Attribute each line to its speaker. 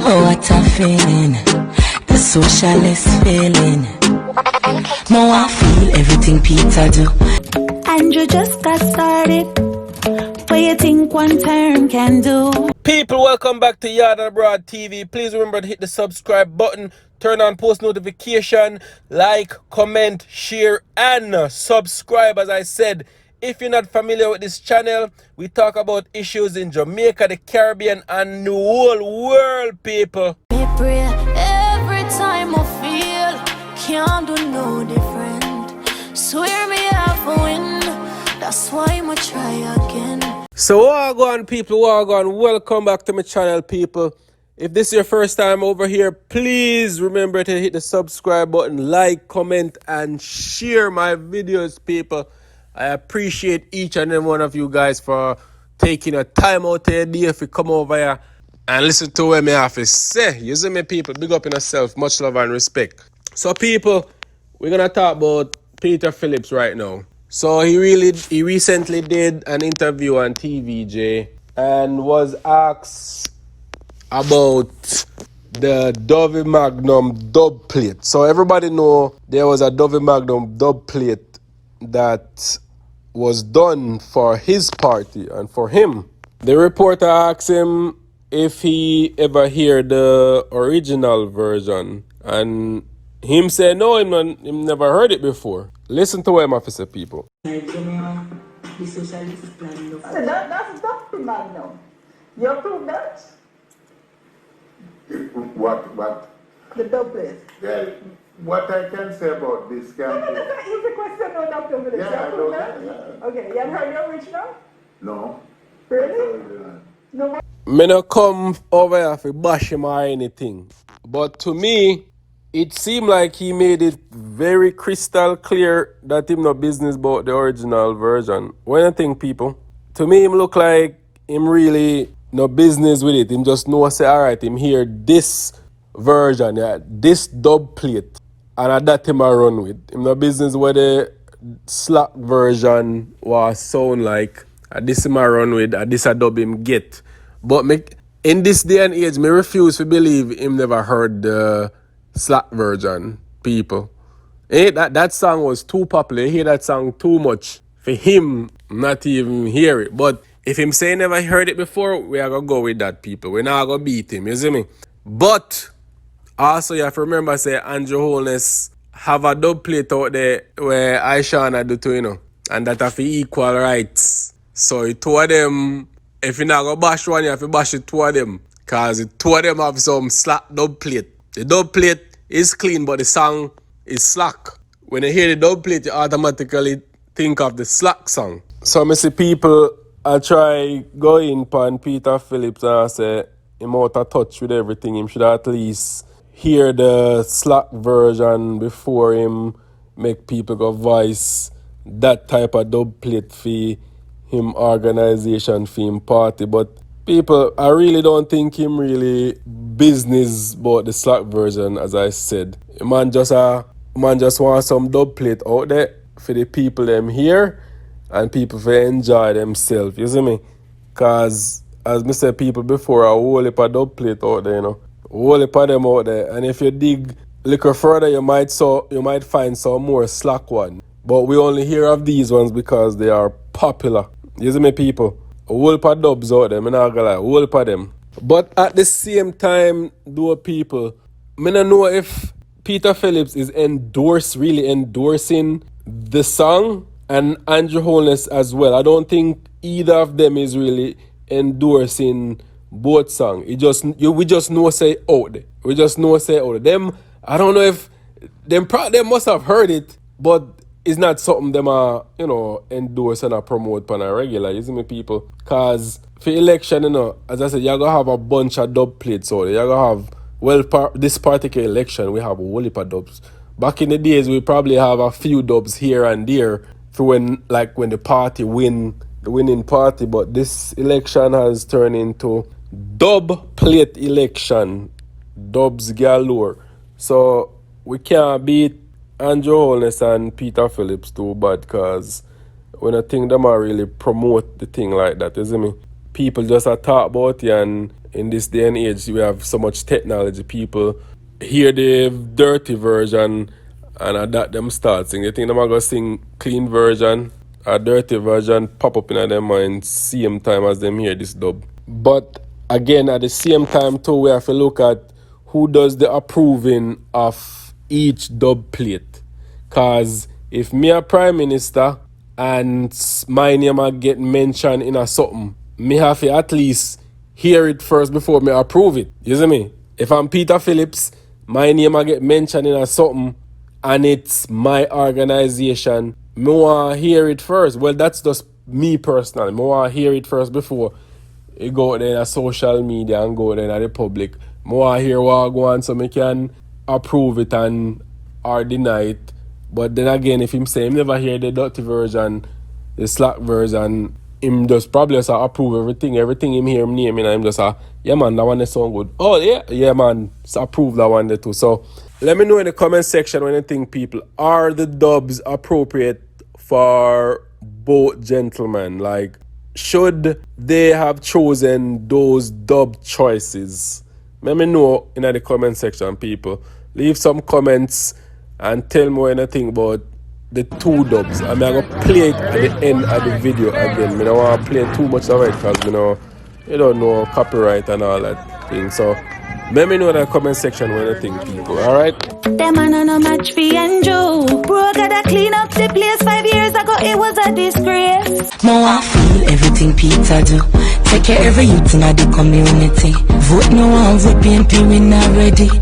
Speaker 1: Oh, what a feeling, the socialist feeling. Now I feel everything Peter do. And you just got started. What you think one term can do?
Speaker 2: People, welcome back to Yard and Abroad TV. Please remember to hit the subscribe button, turn on post notification, like, comment, share, and subscribe. As I said, if you're not familiar with this channel, we talk about issues in Jamaica, the Caribbean, and the whole world, people.
Speaker 3: Me pray every time I feel can't do no different. Swear me have a win. That's why I'ma try again.
Speaker 2: So what go on, people? What go on? Welcome back to my channel, people. If this is your first time over here, please remember to hit the subscribe button, like, comment, and share my videos, people. I appreciate each and every one of you guys for taking a time out of your day if you come over here and listen to what me have to say. You see me, people? Big up in yourself. Much love and respect. So, people, we're going to talk about Peter Phillips right now. So, he recently did an interview on TVJ and was asked about the Dovey Magnum Dubplate. So everybody know there was a Dovey Magnum Dubplate that was done for his party and for him. The reporter asked him if he ever hear the original version, and him said no, him never heard it before. Listen to what him have to say, people.
Speaker 4: That's Dr. Magnum. You approve that?
Speaker 5: What?
Speaker 4: The Dubplates.
Speaker 5: Well, what I can say about this
Speaker 4: No,
Speaker 5: campaign...
Speaker 4: that's an easy question, no, Dr. Phillips.
Speaker 5: Yeah,
Speaker 4: You approve that?
Speaker 5: yeah.
Speaker 4: Okay, you haven't heard the original?
Speaker 5: No.
Speaker 4: Really? No.
Speaker 2: Me no come over here to bash him or anything. But to me, it seemed like he made it very crystal clear that him no business about the original version. What do you think, people? To me, him look like him really no business with it. Him just know say, alright, him hear this version, yeah, this Dubplate, and at that him a run with. Him no business where the slack version was sound like. At this him a run with, at this a dub him get. But me, in this day and age, me refuse to believe him never heard the slack version, people. That song was too popular. You hear that song too much for him not even hear it. But if him say never heard it before, we are going to go with that, people. We're not going to beat him, you see me? But also you have to remember, say, Andrew Holness have a Dubplate out there where Aisha and I do too, you know. And that have equal rights. So the two of them, if you not going to bash one, you have to bash the two of them. Because the two of them have some slack Dubplate. The Dubplate is clean, but the song is slack. When you hear the Dubplate, you automatically think of the slack song. So I see people, I try go in upon Peter Phillips and I say, him out of touch with everything. Him should at least hear the slack version before him make people go voice that type of Dubplate for him organization, for him party. But people, I really don't think him really business about the slack version, as I said. Man just want some Dubplate out there for the people them here and people for enjoy themselves, you see me? Cause as me said people before, a whole heap of Dubplate out there, you know. A whole heap of them out there. And if you dig a little further, you might find some more slack one. But we only hear of these ones because they are popular. You see me, people? A whole heap of dubs out there, I'm not gonna lie, a whole heap of them. But at the same time, though, people, I don't know if Peter Phillips is really endorsing the song and Andrew Holness as well. I don't think either of them is really endorsing both songs. We just know say out there. We just know say out there. Them, I don't know if them must have heard it, but it's not something them are, you know, endorse and promote on a regular, you see me, people? Cause for election, you know, as I said, you're gonna have a bunch of Dubplates out there. You're gonna have, this particular election, we have a whole heap of dubs. Back in the days, we probably have a few dubs here and there for when the party win, the winning party. But this election has turned into Dubplate election. Dubs galore. So we can't beat Andrew Holness and Peter Phillips too bad, because when I think them are really promote the thing like that, you see me? People just talk about it and in this day and age, we have so much technology. People hear the dirty version and adapt them start sing. You think them are going to sing clean version, a dirty version pop up in their mind same time as them hear this dub. But again, at the same time too, we have to look at who does the approving of each dub plate. Cause if me a prime minister and my name a get mentioned in a something, me have to at least hear it first before me approve it. You see me? If I'm Peter Phillips, my name a get mentioned in a something and it's my organization, me want to hear it first. Well, that's just me personally. Me want to hear it first before it go out there in social media and go out there in the public. I want to hear what go on so I can approve it and or deny it. But then again, if him say him never hear the dirty version, the slack version, him just probably just approve everything him hear him name, and him just yeah man, that one is sound good. Oh yeah man, so approve that one there too. So let me know in the comment section when you think, people, are the dubs appropriate for both gentlemen? Like, should they have chosen those dub choices? Let me know in the comment section, people. Leave some comments and tell me what you think about the two dubs. I'm going to play it at the end of the video again. I don't want to play too much of it because you don't know copyright and all that thing. So let me know in the comment section what you think, people. Alright?
Speaker 1: Them man on a match for Andrew. Bro, gotta clean up the place. 5 years ago, it was a disgrace. Now I feel everything Peter do. Take care every youth in the community. Vote no one, vote PNP, we not ready.